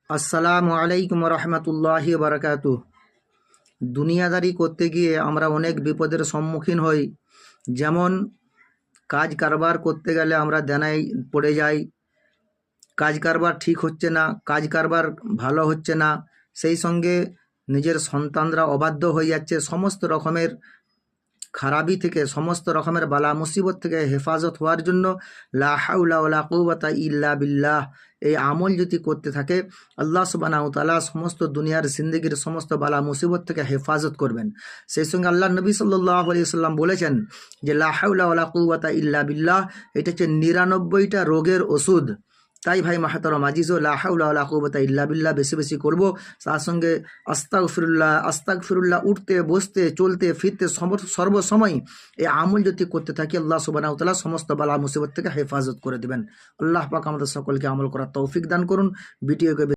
আসসালামু আলাইকুম রহমতুল্লাহি বারাকাতু। দুনিয়াদারি করতে গিয়ে আমরা অনেক বিপদের সম্মুখীন হই। যেমন কাজ কারবার করতে গেলে আমরা দেনায় পড়ে যাই, কাজ কারবার ঠিক হচ্ছে না, কাজ কারবার ভালো হচ্ছে না, সেই সঙ্গে নিজের সন্তানরা অবাধ্য হয়ে যাচ্ছে। সমস্ত রকমের খারাপি থেকে, সমস্ত রকমের বালা মুসিবত থেকে হেফাজত হওয়ার জন্য লা হাওলা ওয়ালা কুওয়াতা ইল্লা বিল্লাহ এই আমল যদি করতে থাকে, আল্লাহ সুবহানাহু ওয়া তাআলা সমস্ত দুনিয়ার জিন্দেগির সমস্ত বালা মুসিবত থেকে হেফাজত করবেন। সেই সঙ্গে আল্লাহ নবী সাল্লাল্লাহু আলাইহি সাল্লাম বলেছেন যে লা হাওলা ওয়ালা কুওয়াতা ইল্লা বিল্লাহ এটা হচ্ছে ৯৯টা রোগের ওষুধ। তাই ভাই মাহতারম আজিজ, লা হাওলা ওয়ালা কুওয়াতা ইল্লা বিল্লাহ বেশি বেশি করব। তার সঙ্গে আস্তাগফিরুল্লাহ আস্তাগফিরুল্লাহ উঠতে বসতে চলতে ফিরতে সর্বসময় এই আমল যদি করতে থাকি, আল্লাহ সুবহানাহু ওয়া তাআলা সমস্ত বালা মুসিবত থেকে হেফাজত করে দেবেন। আল্লাহ পাক আমাদের সকলকে আমল করার তৌফিক দান করুন। ভিডিওকে